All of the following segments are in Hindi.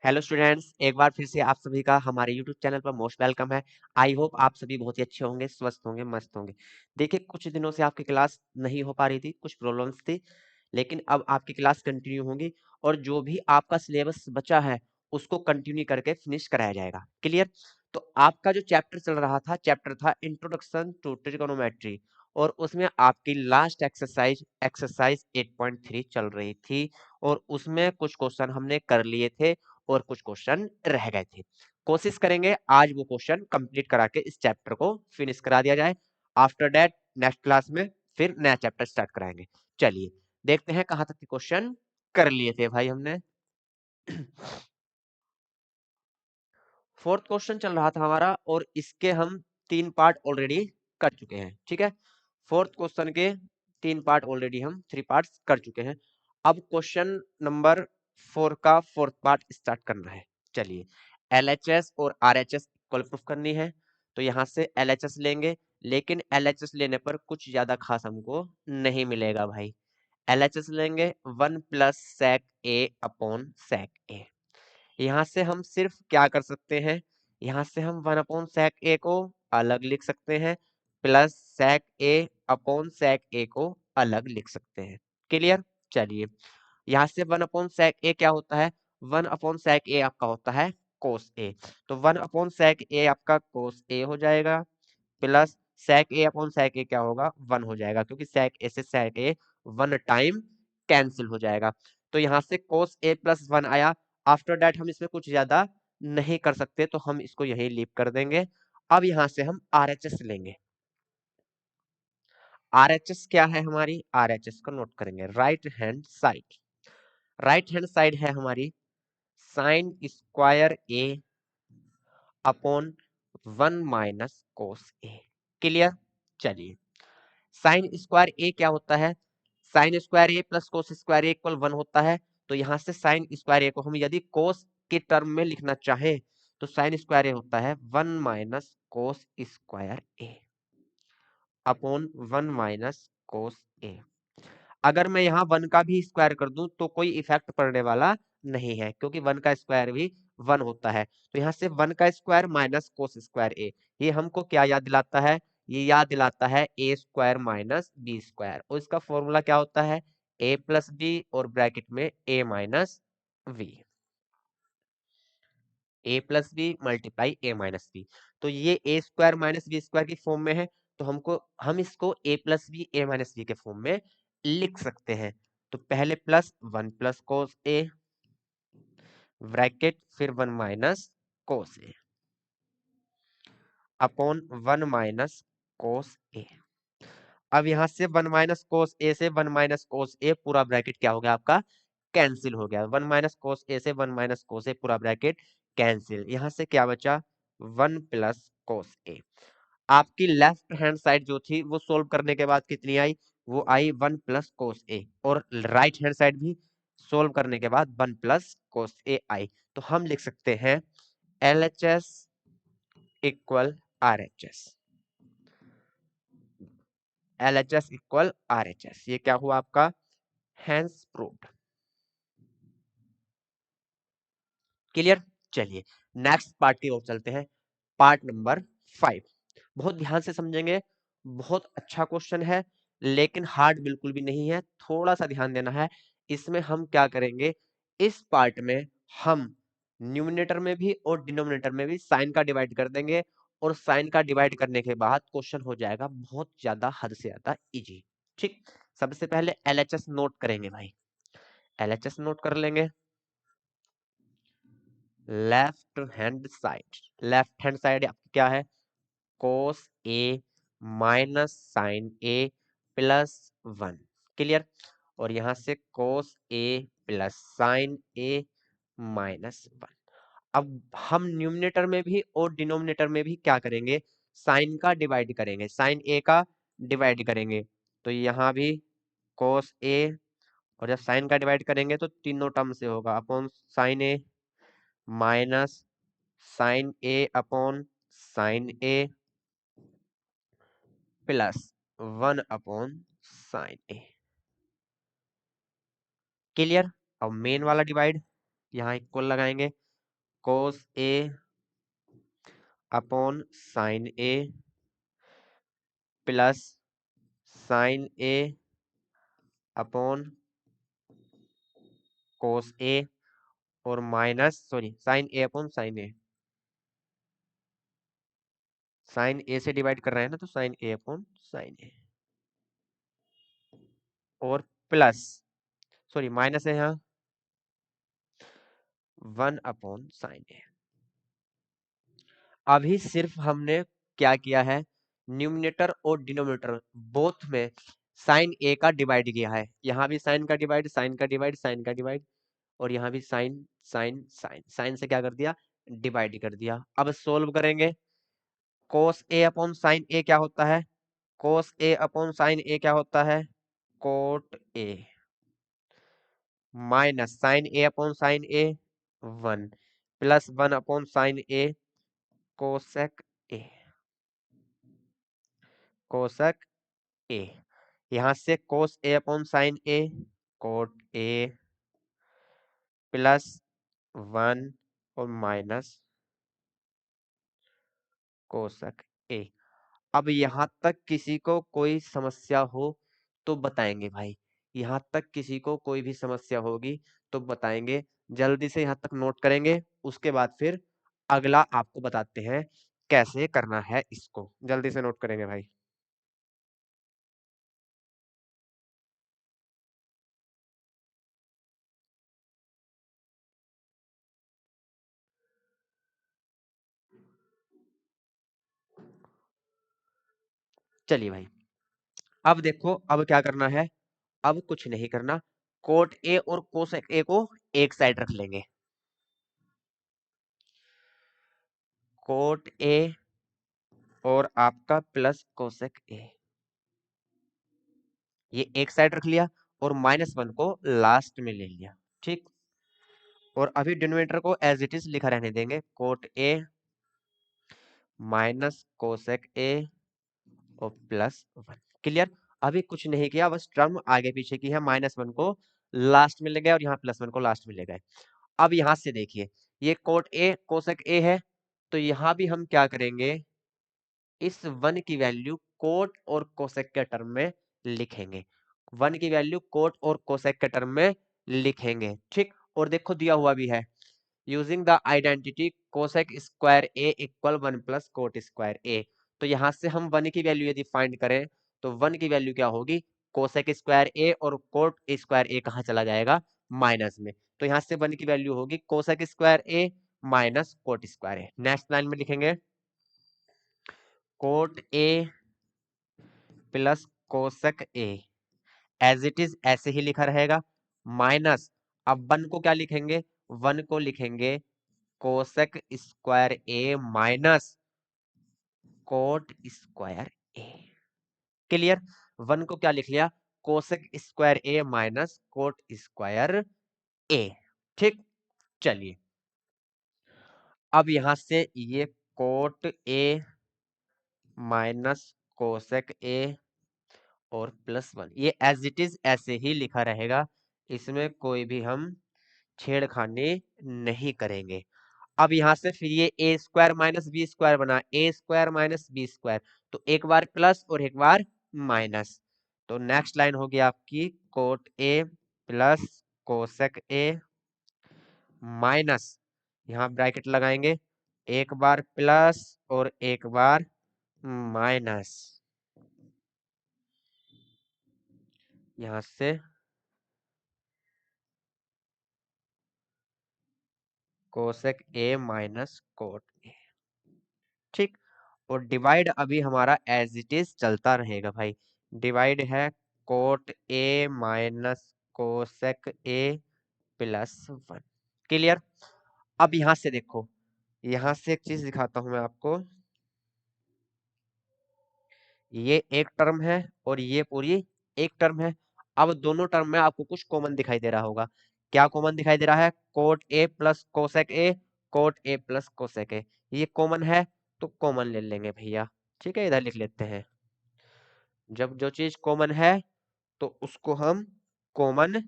हेलो स्टूडेंट्स, एक बार फिर से आप सभी का हमारे यूट्यूब चैनल पर मोस्ट वेलकम है। आई होप आप सभी बहुत ही अच्छे होंगे, स्वस्थ होंगे, मस्त होंगे। देखिए, कुछ दिनों से आपकी क्लास नहीं हो पा रही थी, कुछ प्रॉब्लम्स थी, लेकिन अब आपकी क्लास कंटिन्यू होगी और जो भी आपका सिलेबस बचा है उसको कंटिन्यू करके फिनिश कराया जाएगा। क्लियर? तो आपका जो चैप्टर चल रहा था, चैप्टर था इंट्रोडक्शन टू ट्रिगोनोमेट्री, और उसमें आपकी लास्ट एक्सरसाइज 8.3 चल रही थी और उसमें कुछ क्वेश्चन हमने कर लिए थे और कुछ क्वेश्चन रह गए थे। कोशिश करेंगे आज वो क्वेश्चन कंप्लीट करा के इस चैप्टर को फिनिश करा दिया जाए। आफ्टर दैट नेक्स्ट क्लास में फिर नया चैप्टर स्टार्ट कराएंगे। चलिए देखते हैं कहां तक के क्वेश्चन कर लिए थे भाई हमने। फोर्थ क्वेश्चन चल रहा था हमारा और इसके हम 3 पार्ट ऑलरेडी कर चुके हैं। ठीक है, फोर्थ क्वेश्चन के 3 पार्ट ऑलरेडी हम 3 पार्ट्स कर चुके हैं। अब क्वेश्चन नंबर 4 का फोर्थ पार्ट स्टार्ट करना है। चलिए, एलएचएस और आरएचएस इक्वल प्रूफ करनी है, तो यहां से एलएचएस लेंगे, लेकिन एलएचएस लेने पर कुछ ज्यादा खास हमको नहीं मिलेगा भाई। एलएचएस लेंगे 1 प्लस सेक ए अपॉन सेक ए। यहाँ से हम सिर्फ क्या कर सकते हैं, यहाँ से हम 1 अपॉन सेक ए को अलग लिख सकते हैं, प्लस सेक ए अपॉन सेक ए को अलग लिख सकते हैं। क्लियर? चलिए, यहाँ से 1 अपॉन सेक ए क्या होता है, 1 अपॉन सेक ए आपका होता है कोस ए, तो 1 अपॉन सेक ए आपका कोस ए हो जाएगा, प्लस सेक ए अपॉन सेक ए क्या होगा, 1 हो जाएगा, क्योंकि सेक ए से सेक ए 1 टाइम कैंसिल हो जाएगा। तो यहाँ से कोस ए प्लस 1 आया। आफ्टर दैट हम इसमें कुछ ज्यादा नहीं कर सकते, तो हम इसको यही लीव कर देंगे। अब यहाँ से हम आरएचएस लेंगे। आरएचएस क्या है हमारी, आरएचएस को नोट करेंगे, right hand side. Right hand side है हमारी साइन स्क्वायर ए अपॉन 1 माइनस कोस ए। क्लियर? चलिए, साइन स्क्वायर ए क्या होता है, sign square A plus cos square A equal 1 होता है। तो यहां से साइन स्क्वायर ए को हम यदि कोस के टर्म में लिखना चाहे तो साइन स्क्वायर ए होता है 1 माइनस कोस स्क्वायर ए अपॉन 1 माइनस कोस ए। अगर मैं यहाँ 1 का भी स्क्वायर कर दूं तो कोई इफेक्ट पड़ने वाला नहीं है, क्योंकि 1 का स्क्वायर भी 1 होता है। तो यहाँ से 1 का स्क्वायर माइनस कोस स्क्वायर ए, ये हमको क्या याद दिलाता है, ये याद दिलाता है A square minus B square, और इसका फॉर्मूला क्या होता है, ए प्लस बी और ब्रैकेट में A minus V, A plus B multiply A minus B. तो ये A square minus B square की फॉर्म में है, तो हम इसको A plus B A minus B के फॉर्म में लिख सकते हैं। तो पहले plus 1 plus cos A bracket फिर 1 माइनस कोस ए अपॉन 1 माइनस कोस ए। अब यहां से 1 माइनस कोस ए से 1 माइनस कोस ए पूरा ब्रैकेट क्या हो गया आपका, कैंसिल हो गया। 1 माइनस कोस ए से 1 माइनस कोस ए पूरा ब्रैकेट कैंसिल। यहां से क्या बचा, 1 प्लस कोस ए। आपकी लेफ्ट हैंड साइड जो थी वो सोल्व करने के बाद कितनी आई, वो आई 1 प्लस कोस ए, और राइट हैंड साइड भी सोल्व करने के बाद 1 प्लस कोस ए आई। तो हम लिख सकते हैं LHS equal RHS, LHS equal RHS। ये क्या हुआ आपका, हैंस प्रूव्ड। क्लियर? चलिए नेक्स्ट पार्ट की ओर चलते हैं, पार्ट नंबर 5। बहुत ध्यान से समझेंगे, बहुत अच्छा क्वेश्चन है, लेकिन हार्ड बिल्कुल भी नहीं है, थोड़ा सा ध्यान देना है। इसमें हम क्या करेंगे, इस पार्ट में हम न्यूमिनेटर में भी और डिनोमिनेटर में भी साइन का डिवाइड कर देंगे, और साइन का डिवाइड करने के बाद क्वेश्चन हो जाएगा बहुत ज्यादा, हद से ज्यादा इजी। ठीक, सबसे पहले एलएचएस नोट करेंगे भाई, एलएचएस नोट कर लेंगे। Left hand side, left hand side क्या है, कोस ए minus sine A plus 1। Clear? और यहां से कोस A plus sine A minus 1। अब हम न्यूमिनेटर में भी और डिनोमिनेटर में भी क्या करेंगे, साइन का डिवाइड करेंगे, साइन ए का डिवाइड करेंगे। तो यहां भी कोस ए, और जब साइन का डिवाइड करेंगे तो तीनों टर्म से होगा, upon sine A minus sine A upon sine A plus 1 upon sine A. Clear? अब मेन वाला डिवाइड यहाँ इक्वल लगाएंगे, cos A upon sin A plus sin A upon cos A और minus sin A upon sin A, sin A से डिवाइड कर रहे हैं ना, तो sin A upon sin A और प्लस माइनस है यहाँ 1 अपॉन sin A। अभी सिर्फ हमने क्या किया है, न्यूमिनेटर और डिनोमिनेटर बोथ में साइन ए का डिवाइड किया है। यहाँ भी साइन का डिवाइड, साइन का डिवाइड, साइन का डिवाइड, और यहाँ भी साइन साइन साइन, साइन से क्या कर दिया, डिवाइड कर दिया। अब सोल्व करेंगे, cos a upon sine A क्या होता है, cos a upon sine A क्या होता है, cot a minus sine A upon sine A 1 plus 1 upon sine A cosec A, cosec A, यहां से cos a upon sine A cot a plus 1 और माइनस कोसेक ए। अब यहाँ तक किसी को कोई समस्या हो तो बताएंगे भाई, यहाँ तक किसी को कोई भी समस्या होगी तो बताएंगे, जल्दी से यहाँ तक नोट करेंगे, उसके बाद फिर अगला आपको बताते हैं कैसे करना है इसको, जल्दी से नोट करेंगे भाई। चलिए भाई, अब देखो अब क्या करना है, अब कुछ नहीं करना, कोट ए और कोसेक ए को एक साइड रख लेंगे, कोट ए और आपका प्लस कोसेक ए, ये एक साइड रख लिया और -1 को लास्ट में ले लिया, ठीक। और अभी डिनोमिनेटर को एज इट इज लिखा रहने देंगे, कोट ए माइनस कोसेक ए और +1, क्लियर। अभी कुछ नहीं किया, बस टर्म आगे पीछे की है, -1 को लास्ट में ले गए और यहाँ +1 को लास्ट में ले गए। अब यहाँ से देखिए, ये कोट ए कोसेक ए है, तो यहाँ भी हम क्या करेंगे, इस 1 की वैल्यू कोट और कोसेक के टर्म में लिखेंगे, 1 की वैल्यू कोट और कोसेक के टर्म में लिखेंगे, ठीक। और देखो दिया हुआ भी है, using the identity cosec square A equal 1 plus cot square A, तो यहाँ से हम 1 की वैल्यू यदि फाइंड करें तो 1 की वैल्यू क्या होगी, कोसेक स्क्वायर ए और कोट स्क्वायर ए कहाँ चला जाएगा, माइनस में, तो यहाँ से 1 की वैल्यू होगी cosec square A minus cot square A. Next line में लिखेंगे cot A plus cosec A, as it is ऐसे ही लिखा रहेगा, माइनस अब 1 को क्या लिखेंगे, 1 को लिखेंगे cosec square A minus cot square A, clear. 1 को क्या लिख लिया, cosec square A minus cot square A, ठीक। चलिए अब यहां से ये कोट ए माइनस कोसेक ए और +1, ये एज इट इज ऐसे ही लिखा रहेगा, इसमें कोई भी हम छेड़खानी नहीं करेंगे। अब यहां से फिर ये A square minus B square बना, ए स्क्वायर माइनस बी स्क्वायर, तो एक बार प्लस और एक बार माइनस, तो नेक्स्ट लाइन होगी आपकी coat A plus cosec A minus, यहाँ ब्रैकेट लगाएंगे, एक बार प्लस और एक बार माइनस, यहां से cosec A minus cot A, ठीक। और डिवाइड अभी हमारा एज इट इज चलता रहेगा भाई, डिवाइड है कोट ए माइनस कोसेक ए +1, क्लियर। अब यहां से देखो, यहां से एक चीज दिखाता हूं मैं आपको, ये एक टर्म है और ये पूरी एक टर्म है। अब दोनों टर्म में आपको कुछ कॉमन दिखाई दे रहा होगा, क्या कॉमन दिखाई दे रहा है, cot A plus cosec A, coat A plus cosec ए, ये कॉमन है तो कॉमन ले लेंगे भैया, ठीक है, इधर लिख लेते हैं, जब जो चीज कॉमन है तो उसको हम कॉमन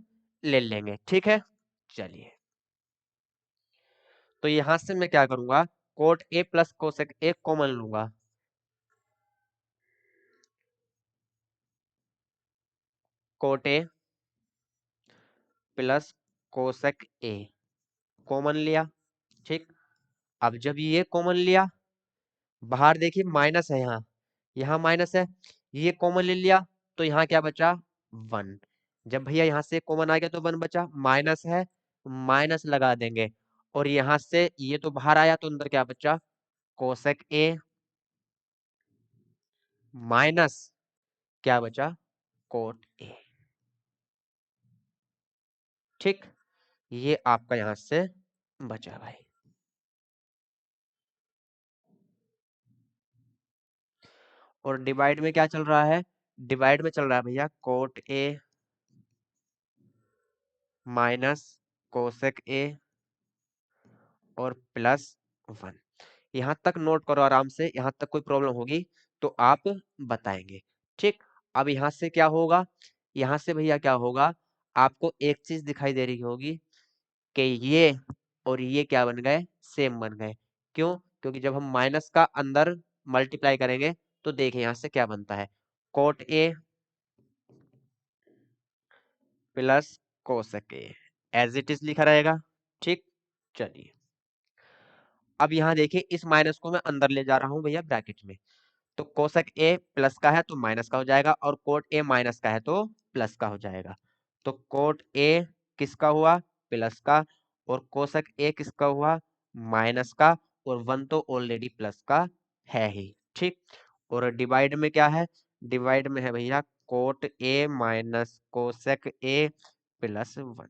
ले लेंगे, ठीक है। चलिए तो यहां से मैं क्या करूंगा, cot A plus cosec A common लूंगा, cot A plus cosec A common लिया। ठीक, अब जब ये कॉमन लिया, बाहर देखिए माइनस है, यहाँ माइनस है, ये कॉमन ले लिया, तो यहाँ क्या बचा, 1। जब भैया यहाँ से कॉमन आ गया तो 1 बचा, माइनस है, माइनस लगा देंगे, और यहाँ से ये तो बाहर आया, तो अंदर क्या बचा, कोसेक ए माइनस क्या बचा, कोट ए। ठीक, ये आपका यहां से बचा भाई। और डिवाइड में क्या चल रहा है, डिवाइड में चल रहा है भैया कोट ए माइनस कोसेक ए और प्लस 1। यहाँ तक नोट करो आराम से, यहाँ तक कोई प्रॉब्लम होगी तो आप बताएंगे। ठीक, अब यहाँ से क्या होगा, यहाँ से भैया क्या होगा, आपको एक चीज दिखाई दे रही होगी कि ये और ये क्या बन गए, सेम बन गए। क्यों, क्योंकि जब हम माइनस का अंदर मल्टीप्लाई करेंगे तो देखिए यहाँ से क्या बनता है, cot A plus cosec A as it is लिखा रहेगा। ठीक, चलिए अब यहाँ देखिए इस माइनस को मैं अंदर ले जा रहा हूँ भैया ब्रैकेट में, तो कोसेक ए प्लस का है तो माइनस का हो जाएगा, और कोट ए माइनस का है तो प्लस का हो जाएगा। तो कोट ए किसका हुआ, प्लस का, और कोसेक ए किसका हुआ, माइनस का, और 1 तो ऑलरेडी प्लस का है ही। ठीक, और डिवाइड में क्या है, डिवाइड में है भैया cot A minus cosec A plus 1।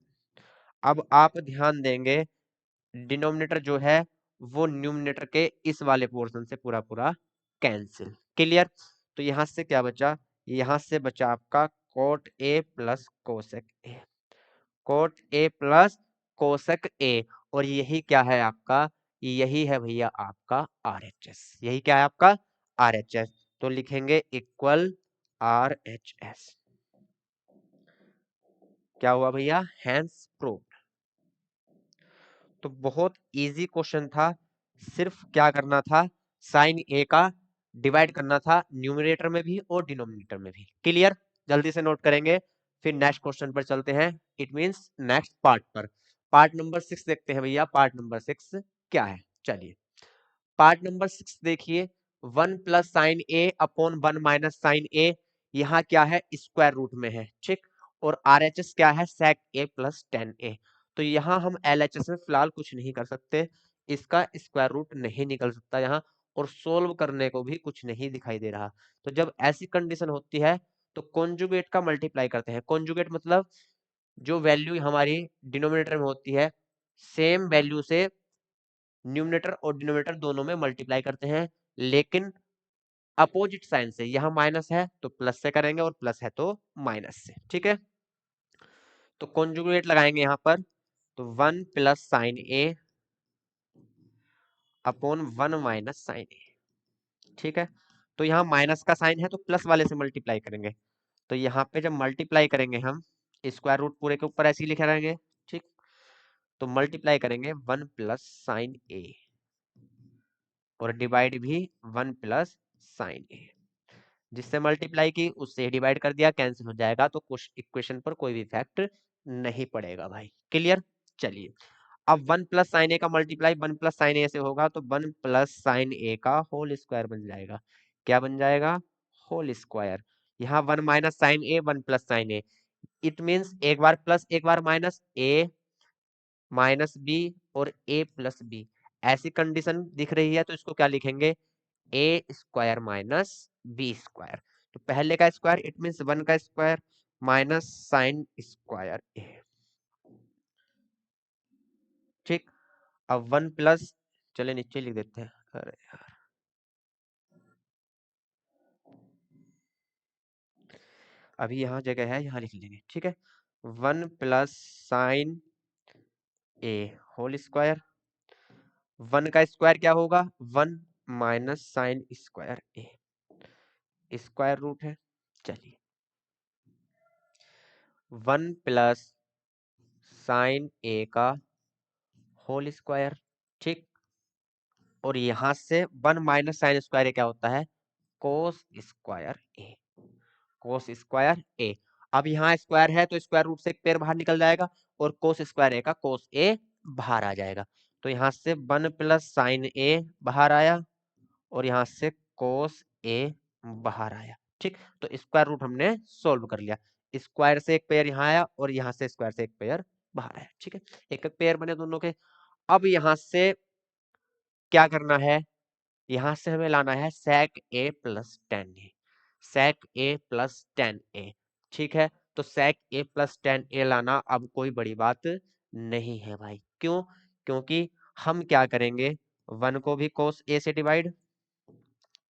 अब आप ध्यान देंगे, डिनोमिनेटर जो है वो न्यूमिनेटर के इस वाले पोर्शन से पूरा पूरा कैंसिल। क्लियर, तो यहां से क्या बचा, यहां से बचा आपका coat A plus cosec A, coat A plus cosec ए, और यही क्या है आपका, यही है भैया आपका RHS, यही क्या है आपका RHS। तो लिखेंगे इक्वल RHS। क्या हुआ भैया, हैंस प्रूव्ड। तो बहुत इजी क्वेश्चन था, सिर्फ क्या करना था, साइन ए का डिवाइड करना था न्यूमरेटर में भी और डिनोमिनेटर में भी। क्लियर, जल्दी से नोट करेंगे, फिर नेक्स्ट क्वेश्चन पर चलते हैं, इट मींस नेक्स्ट पार्ट पर। पार्ट नंबर 6 देखते हैं भैया, पार्ट नंबर 6 क्या है। चलिए पार्ट नंबर 6 देखिए, 1 plus sine A upon 1 minus sine ए, यहाँ क्या है, स्क्वायर रूट में है। ठीक, और RHS क्या है, sec a प्लस 10a। तो यहाँ हम LHS में फिलहाल कुछ नहीं कर सकते, इसका स्क्वायर रूट नहीं निकल सकता यहाँ, और सोल्व करने को भी कुछ नहीं दिखाई दे रहा। तो जब ऐसी कंडीशन होती है तो कॉन्जुगेट का मल्टीप्लाई करते हैं। कॉन्जुगेट मतलब जो वैल्यू हमारी डिनोमिनेटर में होती है, सेम वैल्यू से न्यूमिनेटर और डिनोमिनेटर दोनों में मल्टीप्लाई करते हैं, लेकिन अपोजिट साइन से। यहाँ माइनस है तो प्लस से करेंगे, और प्लस है तो माइनस से। ठीक है, तो कॉन्जुगेट लगाएंगे यहाँ पर, तो 1 plus sine A upon 1 minus sine ए। ठीक है, तो यहाँ माइनस का साइन है तो प्लस वाले से मल्टीप्लाई करेंगे, तो यहाँ पे जब मल्टीप्लाई करेंगे हम, स्क्वायर रूट पूरे के ऊपर ऐसे ही लिखे रहेंगे। ठीक, तो मल्टीप्लाई करेंगे 1 प्लस साइन ए, और डिवाइड भी 1 प्लस साइन ए, जिससे मल्टीप्लाई की उससे डिवाइड कर दिया, कैंसिल हो जाएगा, तो कुछ इक्वेशन पर कोई भी इफेक्ट नहीं पड़ेगा भाई। क्लियर, चलिए अब 1 प्लस साइन ए का मल्टीप्लाई 1 प्लस साइन ए से होगा, तो 1 प्लस साइन ए का होल स्क्वायर बन जाएगा। क्या बन जाएगा, होल स्क्वायर। यहाँ 1 minus sine A 1 plus sine A, it means एक बार प्लस एक बार माइनस, ए माइनस बी और ए प्लस बी, ऐसी कंडीशन दिख रही है तो इसको क्या लिखेंगे, A square minus B square. तो पहले का स्क्वायर इट मीन्स 1 का square minus sine square A. ठीक, अब 1 प्लस, चले नीचे लिख देते हैं, अरे यार अभी यहाँ जगह है, यहाँ लिख लेंगे। ठीक है, 1 प्लस साइन ए होल स्क्वायर, 1 का स्क्वायर क्या होगा, 1 माइनस साइन स्क्वायर ए, स्क्वायर रूट है। चलिए 1 प्लस साइन ए का होल स्क्वायर। ठीक। और यहां से 1 माइनस साइन स्क्वायर क्या होता है, कोस स्क्वायर ए, कोस स्क्वायर ए। अब यहाँ स्क्वायर है तो स्क्वायर रूट से एक पेयर बाहर निकल जाएगा और कोस स्क्वायर ए का कोस ए बाहर आ जाएगा। तो यहाँ से 1 प्लस साइन ए बाहर आया और यहाँ से कोस ए बाहर आया। ठीक, तो स्क्वायर रूट हमने सोल्व कर लिया। स्क्वायर से एक पेयर यहाँ आया और यहाँ से स्क्वायर से एक पेयर बाहर आया। ठीक है, एक एक पेयर बने दोनों के। अब यहाँ से क्या करना है, यहाँ से हमें लाना है sec a plus tan A, sec a plus tan A. ठीक है, तो sec a plus tan A लाना अब कोई बड़ी बात नहीं है भाई। क्यों, क्योंकि हम क्या करेंगे, 1 को भी cos a से डिवाइड,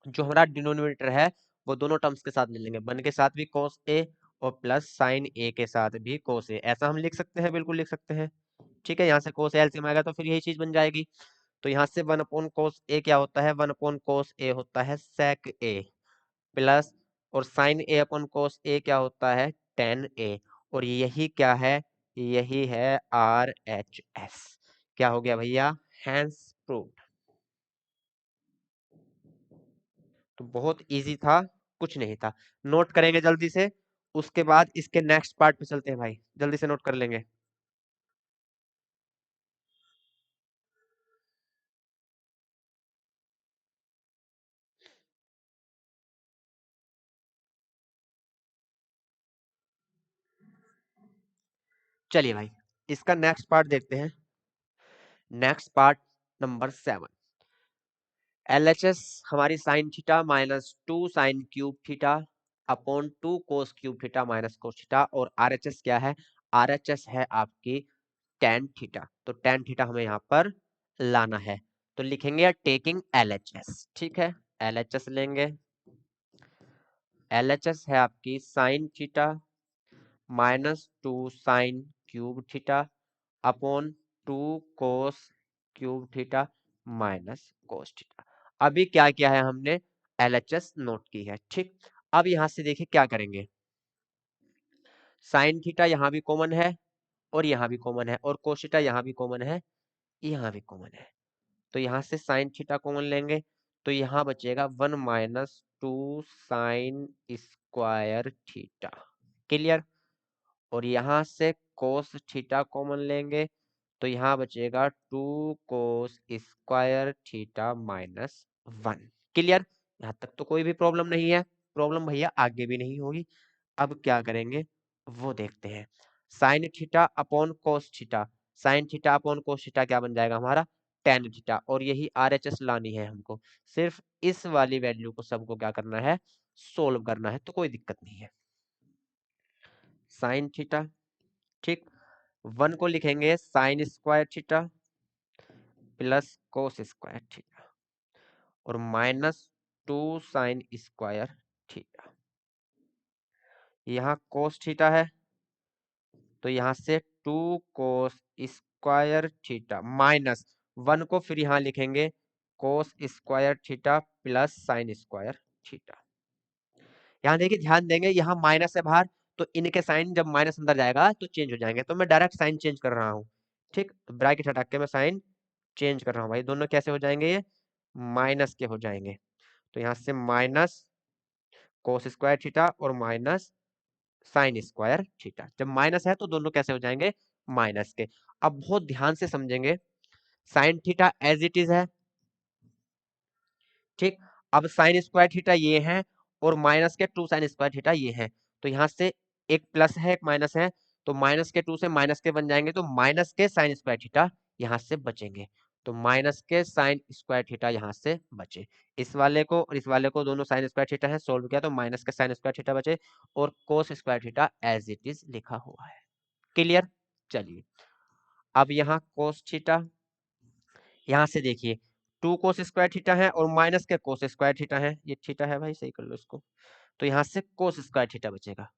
जो हमारा डिनोमिनेटर है वो दोनों टर्म्स के साथ ले लेंगे, 1 के साथ भी cos a और प्लस साइन a के साथ भी cos a, ऐसा हम लिख सकते हैं, बिल्कुल लिख सकते हैं। ठीक है, यहाँ से cos एलसीएम आएगा तो फिर यही चीज बन जाएगी। तो यहाँ से 1 अपॉन कोस ए क्या होता है, 1 अपॉन कोस ए होता है sec a प्लस, और साइन ए अपॉन कोस ए क्या होता है, टेन ए, और यही क्या है, यही है आर एच एस। क्या हो गया भैया, हैंस प्रूव्ड। तो बहुत इजी था, कुछ नहीं था। नोट करेंगे जल्दी से, उसके बाद इसके नेक्स्ट पार्ट पे चलते हैं भाई, जल्दी से नोट कर लेंगे। चलिए भाई, इसका नेक्स्ट पार्ट देखते हैं। नेक्स्ट पार्ट नंबर 7, LHS हमारी sine theta minus 2 sine cube theta upon 2 cos cube theta minus cos theta, और RHS क्या है, RHS है आपकी tan थीटा। तो tan थीटा हमें यहाँ पर लाना है, तो लिखेंगे टेकिंग LHS। ठीक है, LHS लेंगे, LHS है आपकी sine theta minus 2 sine cube theta upon 2 cos cube theta minus cos theta. अभी क्या किया है हमने, LHS नोट की है। ठीक, अब यहां से देखिए क्या करेंगे, साइन थीटा यहां भी कॉमन है और यहां भी कॉमन है, और कोस थीटा यहां भी कॉमन है, यहां भी कॉमन है। तो यहां से साइन थीटा कॉमन लेंगे तो यहां बचेगा 1 minus 2 sign square theta. Clear, और यहां से कोस थीटा कॉमन लेंगे तो यहाँ बचेगा 2 कोस स्क्वायर थीटा माइनस 1। क्लियर, यहाँ तक तो कोई भी प्रॉब्लम नहीं है, प्रॉब्लम भैया आगे भी नहीं होगी। अब क्या करेंगे वो देखते हैं, sign theta upon cos theta, sign theta upon cos theta क्या बन जाएगा हमारा, टेन थीटा, और यही RHS लानी है हमको। सिर्फ इस वाली वैल्यू को सबको क्या करना है, सोल्व करना है, तो कोई दिक्कत नहीं है। साइन थीटा, ठीक, 1 को लिखेंगे sign square theta plus cos square theta और माइनस 2 साइन स्क्वायर थीटा। यहाँ कोस थीटा है तो यहाँ से 2 कोस स्क्वायर थीटा माइनस 1 को फिर यहाँ लिखेंगे कोस square theta plus sign square theta. यहाँ देखिए ध्यान देंगे, यहाँ माइनस है बाहर, तो इनके साइन जब माइनस अंदर जाएगा तो चेंज हो जाएंगे, तो मैं डायरेक्ट साइन चेंज कर रहा हूँ। ठीक, ब्रैकेट हटा के मैं साइन चेंज कर रहा हूँ भाई, दोनों कैसे हो जाएंगे, ये माइनस के हो जाएंगे। तो यहाँ से माइनस कोस स्क्वायर थीटा और माइनस साइन स्क्वायर थीटा, जब माइनस है तो दोनों कैसे हो जाएंगे, माइनस के। अब बहुत ध्यान से समझेंगे, sine theta as it is है। ठीक, अब साइन स्क्वायर थीटा ये है और माइनस के 2 साइन स्क्वायर थीटा ये है, तो यहाँ से एक प्लस है एक माइनस है, तो माइनस के 2 से माइनस के बन जाएंगे, तो माइनस के साइन स्क्वायर थीटा यहाँ से बचेंगे, तो माइनस के साइन स्क्वायर थीटा यहाँ से बचे। इस वाले को और इस वाले को दोनों साइन स्क्वायर थीटा है, सोल्व किया तो माइनस के साइन स्क्वायर थीटा बचे और cos square theta as it is लिखा हुआ है। क्लियर, चलिए अब यहाँ कोस थीटा, यहाँ से देखिए 2 कोस स्क्वायर थीटा है और माइनस के कोस स्क्वायर थीटा है, ये थीटा है भाई, सही कर लो इसको। तो यहाँ से कोस स्क्वायर थीटा बचेगा,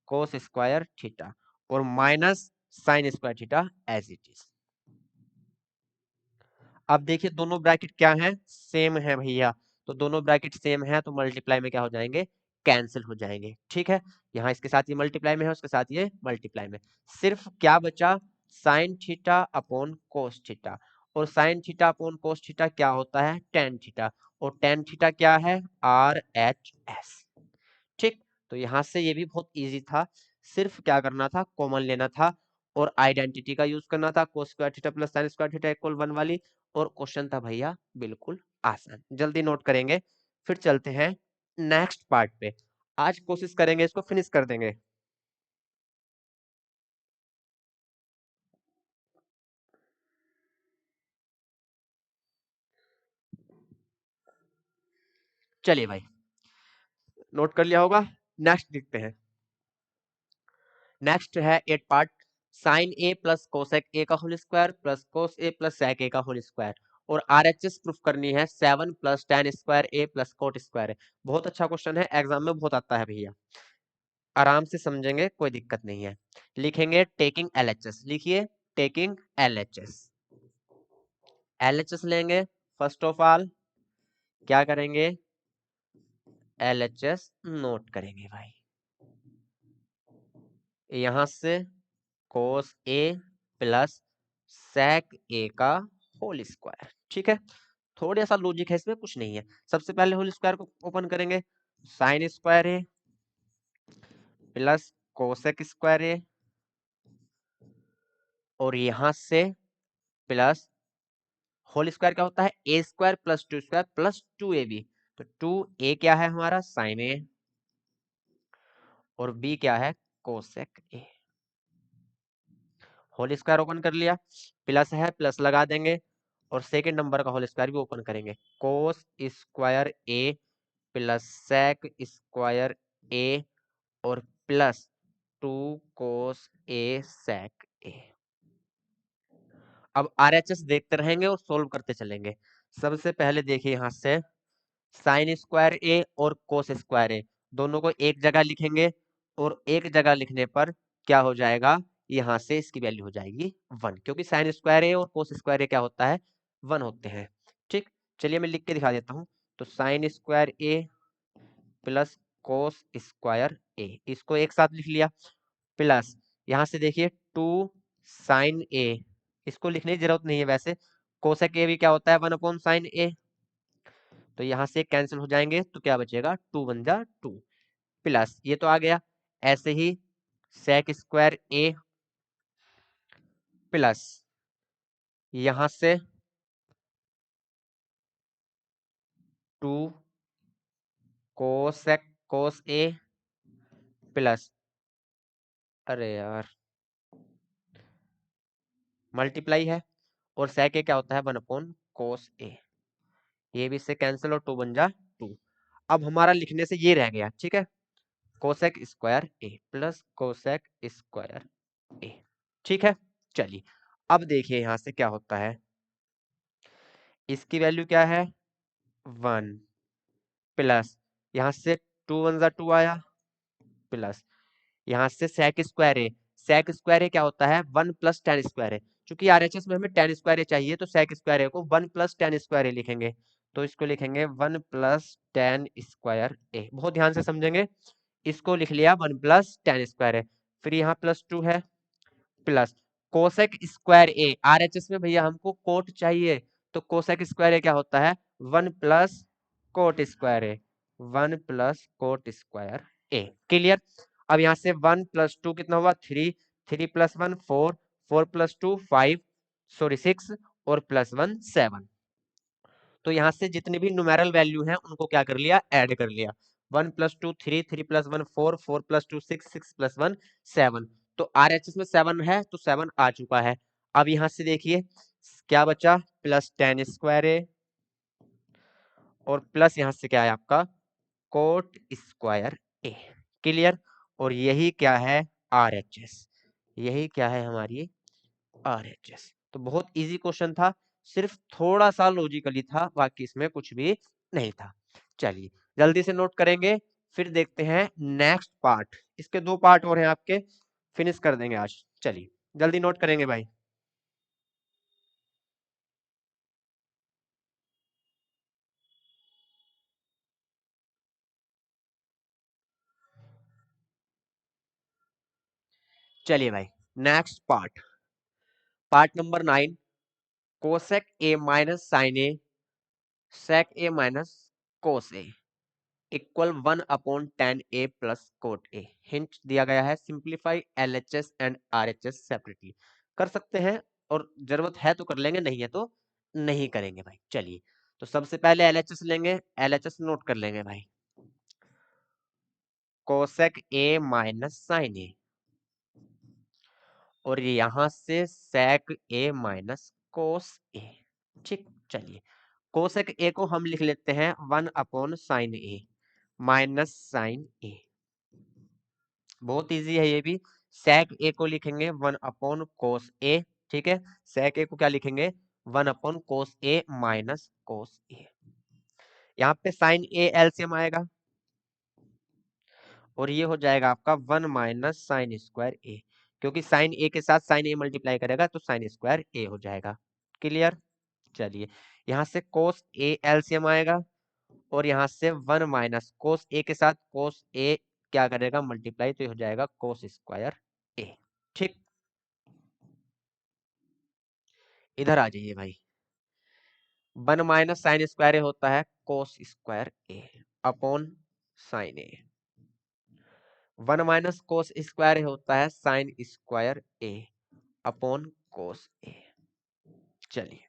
कोस स्क्वायर थीटा और minus sine square theta as it is. अब देखिए दोनों ब्रैकेट क्या है, सेम है भैया, तो दोनों ब्रैकेट सेम है तो मल्टीप्लाई में क्या हो जाएंगे, कैंसिल हो जाएंगे। ठीक है, यहाँ इसके साथ ये मल्टीप्लाई में है, उसके साथ ये मल्टीप्लाई में, सिर्फ क्या बचा, sine theta upon cos theta, और sine theta upon cos theta क्या होता है, टेन थीटा, और टेन थीटा क्या है, RHS। ठीक, तो यहां से ये भी बहुत इजी था, सिर्फ क्या करना था, कॉमन लेना था और आइडेंटिटी का यूज करना था, कोस square theta plus sign square theta equal 1 वाली, और क्वेश्चन था भैया बिल्कुल आसान। जल्दी नोट करेंगे, फिर चलते हैं नेक्स्ट पार्ट पे। आज कोशिश करेंगे इसको फिनिश कर देंगे। चलिए भाई, नोट कर लिया होगा, नेक्स्ट देखते हैं। नेक्स्ट है 8 part, sine A plus cosec A का whole square plus cos A plus sec A का होल स्क्वायर, और RHS प्रूफ करनी है 7 plus tan square A plus cot square है। बहुत अच्छा क्वेश्चन है, एग्जाम में बहुत आता है भैया, आराम से समझेंगे, कोई दिक्कत नहीं है। लिखेंगे टेकिंग LHS, लिखिए टेकिंग LHS। LHS लेंगे, फर्स्ट ऑफ ऑल क्या करेंगे, LHS नोट करेंगे भाई, यहां से कोस ए प्लस सेक ए का होल स्क्वायर। ठीक है, थोड़ा सा लॉजिक है इसमें, कुछ नहीं है। सबसे पहले होल स्क्वायर को ओपन करेंगे, sine square A plus cosec square A, और यहां से प्लस होल स्क्वायर क्या होता है, A square plus two square plus 2ab, तो 2a क्या है हमारा साइन ए, और b क्या है cosec A. Whole square open कर लिया, प्लस है प्लस लगा देंगे, और सेकेंड नंबर का होल स्क्वायर भी ओपन करेंगे, cos square A plus sec square A, और प्लस 2 कोस ए सेक ए। अब RHS देखते रहेंगे और सोल्व करते चलेंगे। सबसे पहले देखिए यहां से साइन स्क्वायर ए और कोस स्क्वायर ए दोनों को एक जगह लिखेंगे, और एक जगह लिखने पर क्या हो जाएगा, यहां से इसकी वैल्यू हो जाएगी 1, क्योंकि साइन स्क्वायर ए और कोस स्क्वायर ए क्या होता है, 1 होते हैं। ठीक, चलिए मैं लिख के दिखा देता हूं, तो sign square A plus cos square ए, इसको एक साथ लिख लिया, प्लस यहां से देखिए 2 साइन ए, इसको लिखने की जरूरत नहीं है वैसे, कोसेक ए भी क्या होता है 1 अपॉन साइन ए, तो यहां से कैंसिल हो जाएंगे, तो क्या बचेगा 2 बन जा 2, प्लस ये तो आ गया, ऐसे ही सेक स्क्वायर ए प्लस यहां से 2 कोस ए प्लस, अरे यार मल्टीप्लाई है, और सेक ए क्या होता है 1 अपॉन कोस ए, ये भी इससे कैंसिल और 2 बन जा 2। अब हमारा लिखने से ये रह गया, ठीक है, cosec square A plus cosec square A. ठीक है, चलिए अब देखिए यहां से क्या होता है, इसकी वैल्यू क्या है 1, प्लस यहां से 2 1 जा 2 आया, प्लस यहाँ से सेक स्क्वायर है, सेक स्क्वायर है क्या होता है 1 प्लस टेन स्क्वायर है, क्योंकि RHS में हमें टेन स्क्वायर चाहिए, तो सेक स्क्वायर है को 1 प्लस टेन स्क्वायर लिखेंगे, तो इसको लिखेंगे 1 प्लस टेन स्क्वायर ए। बहुत ध्यान से समझेंगे, इसको लिख लिया 1 प्लस टेन स्क्वायर है, फिर यहाँ प्लस 2 है, प्लस कोसेक स्क्वायर ए, RHS में भैया हमको कोट चाहिए, तो कोसेक स्क्वायर ए क्या होता है 1 प्लस कोट स्क्वायर ए, 1 प्लस कोट स्क्वायर ए। क्लियर, अब यहाँ से 1 प्लस 2 कितना हुआ 3, 3 प्लस 1 4, 4 प्लस 2 5, सॉरी 6, और प्लस 1 7, तो यहाँ से जितनी भी न्यूमेरल वैल्यू है उनको क्या कर लिया, ऐड कर लिया, 1 प्लस 2 3, 3 प्लस 1 4, 4 प्लस 2 6, 6 प्लस 1 7, तो RHS में 7 है तो 7 आ चुका है। अब यहाँ से देखिए क्या बचा, प्लस टेन स्क्वायर ए, और प्लस यहाँ से क्या है आपका कोट स्क्वायर ए। क्लियर, और यही क्या है RHS, यही क्या है हमारी RHS। तो बहुत इजी क्वेश्चन था, सिर्फ थोड़ा सा लॉजिकली था, बाकी इसमें कुछ भी नहीं था। चलिए जल्दी से नोट करेंगे, फिर देखते हैं नेक्स्ट पार्ट, इसके 2 पार्ट और हैं आपके, फिनिश कर देंगे आज। चलिए जल्दी नोट करेंगे भाई। चलिए भाई, next part, part number 9, cosec A minus sine A sec A minus cos A equal 1/tan a plus cot A. Hint दिया गया है simplify LHS and RHS separately. कर सकते हैं और जरूरत है तो कर लेंगे, नहीं है तो नहीं करेंगे भाई। चलिए तो सबसे पहले LHS लेंगे, LHS नोट कर लेंगे भाई। कोसेक ए माइनस साइन ए और यहां से सेक ए माइनस कोस ए। ठीक, चलिए कोसेक ए को हम लिख लेते हैं 1/sin ए माइनस साइन ए। बहुत इजी है ये भी। सेक ए को लिखेंगे 1/cos ए। ठीक है, सेक ए को क्या लिखेंगे 1/cos ए माइनस कोस ए। यहाँ पे साइन ए एलसीएम आएगा और ये हो जाएगा आपका 1 माइनस साइन स्क्वायर ए, क्योंकि साइन ए के साथ साइन ए मल्टीप्लाई करेगा तो साइन स्क्वायर ए हो जाएगा। क्लियर। चलिए यहाँ से कोस ए एलसीएम आएगा और यहाँ से 1 माइनस कोस ए के साथ कोस ए क्या करेगा मल्टीप्लाई, तो ये हो जाएगा कोस स्क्वायर ए। ठीक, इधर आ जाइए भाई। 1 माइनस साइन स्क्वायर ए होता है कोस square A upon sine A. 1 minus cos square ए होता है साइन स्क्वायर ए अपॉन कोस ए। चलिए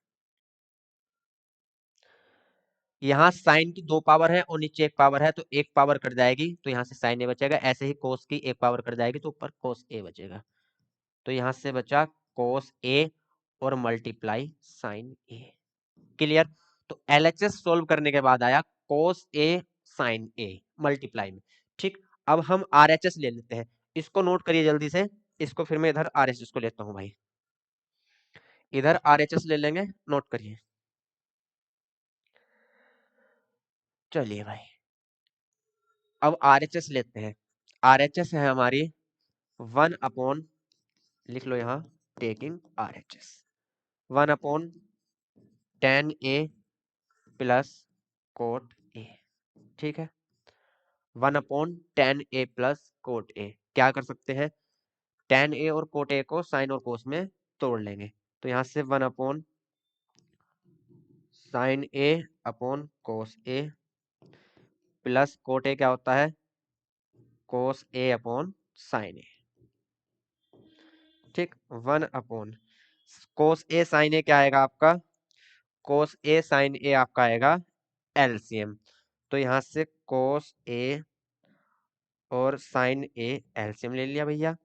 यहाँ साइन की 2 पावर है और नीचे 1 पावर है तो 1 पावर कट जाएगी तो यहाँ से साइन ए बचेगा। ऐसे ही कोस की 1 पावर कट जाएगी तो ऊपर कोस ए बचेगा। तो यहाँ से बचा कोस ए और मल्टीप्लाई साइन ए। क्लियर। तो LHS सोल्व करने के बाद आया कोस ए साइन ए मल्टीप्लाई में। ठीक, अब हम RHS ले लेते हैं। इसको नोट करिए जल्दी से। इसको फिर मैं इधर RHS को लेता हूं भाई। इधर RHS ले लेंगे, नोट करिए। चलिए भाई अब RHS लेते हैं। RHS है हमारी 1/, लिख लो यहाँ taking RHS 1/tan a plus cot ए। ठीक है, 1/tan a प्लस कोट ए। क्या कर सकते हैं, tan a और कोट ए को साइन और कोस में तोड़ लेंगे। तो यहाँ से 1/sin a upon cos A plus cot ए क्या होता है कोस ए अपॉन साइन ए। ठीक, 1/, कोस ए साइन ए क्या आएगा आपका, कोस ए साइन ए आपका आएगा एलसीएम। तो यहाँ से कोस ए और साइन ए एलसीएम ले लिया भैया।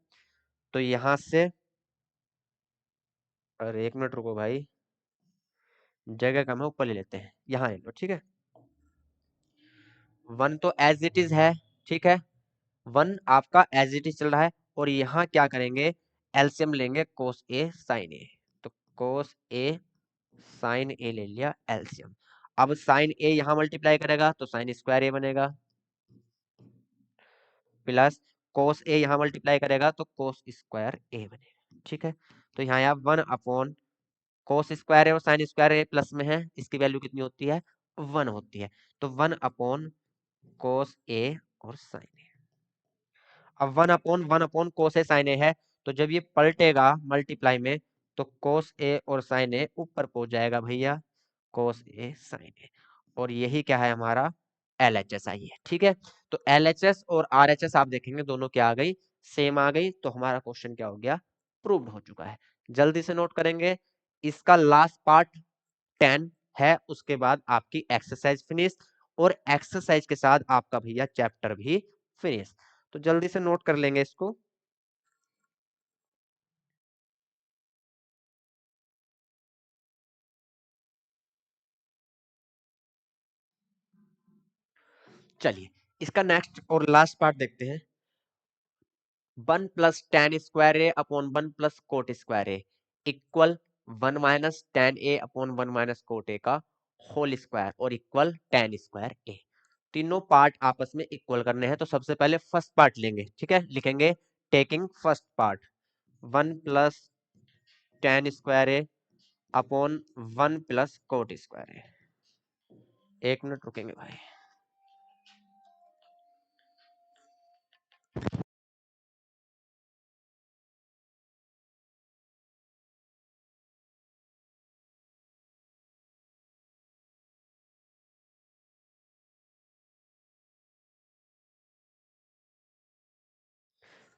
तो यहाँ से, अरे 1 मिनट रुको भाई, जगह कम है, ऊपर ले लेते हैं, यहाँ ले लो। ठीक है, 1 तो एज इट इज है। ठीक है, 1 आपका एज इट इज चल रहा है और यहाँ क्या करेंगे एलसीएम लेंगे कोस ए साइन ए। तो कोस ए साइन ए ले लिया एलसीएम। अब साइन ए यहाँ मल्टीप्लाई करेगा तो साइन स्क्वायर ए बनेगा प्लस कोस ए यहाँ मल्टीप्लाई करेगा तो कोस स्क्वायर ए बनेगा। ठीक है, तो यहाँ आप 1/, कोस स्क्वायर है और साइन स्क्वायर है प्लस में है, इसकी वैल्यू कितनी होती है 1 होती है। तो 1/cos ए और साइन ए। अब 1/1 कोस ए साइन ए है तो जब ये पलटेगा मल्टीप्लाई में तो कोस ए और साइन ए ऊपर पहुंच जाएगा भैया कोस ए साइन ए। और यही क्या है हमारा LHS आई है। ठीक है, तो LHS और RHS आप देखेंगे दोनों क्या आ गई सेम आ गई। तो हमारा क्वेश्चन क्या हो गया प्रूव्ड हो चुका है। जल्दी से नोट करेंगे, इसका लास्ट पार्ट 10 है, उसके बाद आपकी एक्सरसाइज फिनिश और एक्सरसाइज के साथ आपका भैया चैप्टर भी फिनिश। तो जल्दी से नोट कर लेंगे इसको। चलिए इसका नेक्स्ट और लास्ट पार्ट देखते हैं। 1 + tan² upon 1 + cot² equal 1 - tan A upon 1 - cot A का होल स्क्वायर और इक्वल tan²A। तीनों पार्ट आपस में इक्वल करने हैं। तो सबसे पहले फर्स्ट पार्ट लेंगे। ठीक है, लिखेंगे taking first part 1 + tan² upon 1 + cot²। 1 minute रुकेंगे भाई।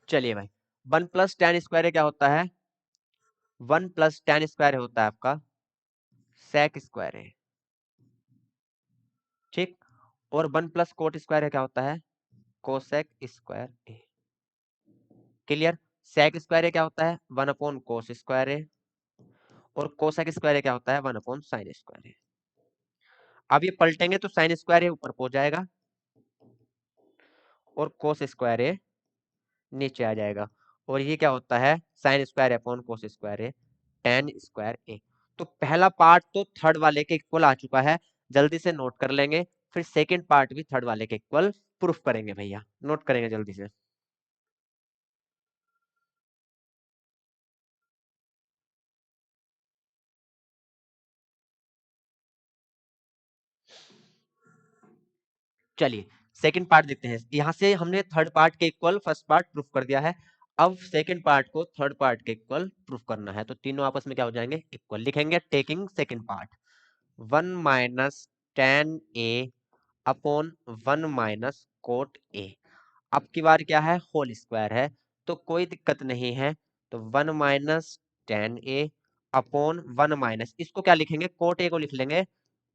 चलिए भाई, 1 + tan² क्या होता है? 1 + tan² होता है आपका sec², ठीक। और 1 + cot² क्या होता है? cosec²। क्लियर। sec² क्या होता है? 1/cos²। और cosec² क्या होता है? 1/sin²। अब ये पलटेंगे तो sin² ऊपर पहुंच जाएगा और cos² नीचे आ जाएगा। और ये क्या होता है? sin²/cos², tan²। तो पहला पार्ट तो थर्ड वाले के इक्वल आ चुका है, जल्दी से नोट कर लेंगे। फिर सेकंड पार्ट भी थर्ड वाले के इक्वल प्रूफ करेंगे भैया, नोट करेंगे जल्दी से। चलिए सेकंड पार्ट देखते हैं। यहां से हमने थर्ड पार्ट के इक्वल फर्स्ट पार्ट प्रूफ कर दिया है। अब सेकंड पार्ट को थर्ड पार्ट के इक्वल प्रूफ करना है, तो तीनों आपस में क्या हो जाएंगे? इक्वल। लिखेंगे taking second part, 1 - tan A upon 1 - cot A। अब की बार क्या है? होल स्क्वायर है, तो कोई दिक्कत नहीं है। तो 1 - tan A अपॉन 1 - इसको क्या लिखेंगे? कोट ए को लिख लेंगे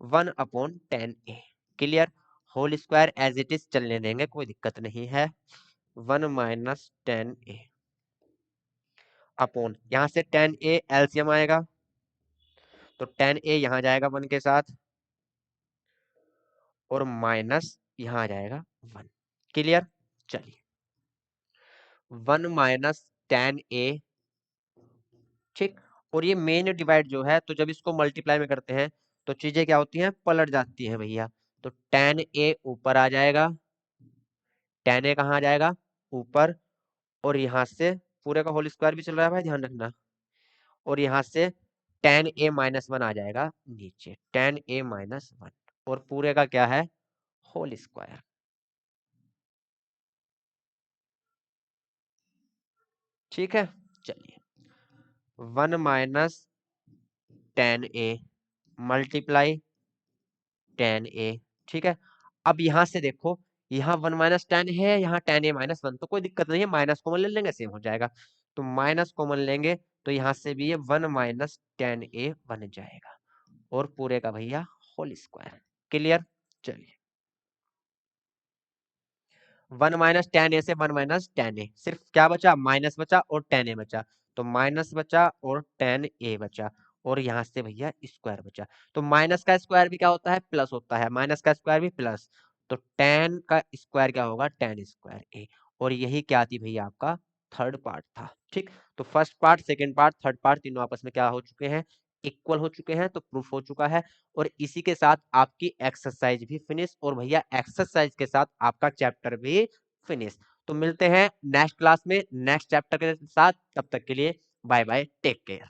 1/tan A। Clear. Whole square as it is चलने देंगे, कोई दिक्कत नहीं है। 1 - tan A अपॉन, यहां से tan A एलसीएम आएगा, तो tan A यहां जाएगा 1 के साथ, और माइनस यहां आ जाएगा 1। क्लियर। चलिए 1 - tan A, ठीक। और ये मेन डिवाइड जो है, तो जब इसको मल्टीप्लाई में करते हैं तो चीजें क्या होती हैं? पलट जाती हैं भैया। तो tan A ऊपर आ जाएगा, tan A कहाँ आ जाएगा? ऊपर। और यहाँ से पूरे का होल स्क्वायर भी चल रहा है भाई, ध्यान रखना। और यहाँ से tan A - 1 आ जाएगा नीचे, tan A - 1, और पूरे का क्या है? Whole square. ठीक है। चलिए 1 - tan A multiply tan A, ठीक है। अब यहां से देखो, यहाँ 1 - tan है, यहाँ tan A - 1, तो कोई दिक्कत नहीं है, माइनस कॉमन ले लेंगे, सेम हो जाएगा। तो माइनस कॉमन लेंगे तो यहाँ से भी ये 1 - tan A बन जाएगा, और पूरे का भैया होल स्क्वायर। क्लियर। चलिए 1 - tan A से 1 - tan A, सिर्फ क्या बचा? माइनस बचा और tan A बचा। तो माइनस बचा और tan A बचा, और यहाँ से भैया स्क्वायर बचा। तो माइनस का स्क्वायर भी क्या होता है? प्लस होता है, माइनस का स्क्वायर भी प्लस। तो tan का स्क्वायर क्या होगा? tan²A। और यही क्या थी भैया? आपका थर्ड पार्ट था, ठीक। तो first part, second part, third part तीनों आपस में क्या हो चुके हैं? इक्वल हो चुके हैं, तो प्रूफ हो चुका है। और इसी के साथ आपकी एक्सरसाइज भी फिनिश, और भैया एक्सरसाइज के साथ आपका चैप्टर भी फिनिश। तो मिलते हैं नेक्स्ट क्लास में नेक्स्ट चैप्टर के साथ, तब तक के लिए बाय बाय, टेक केयर।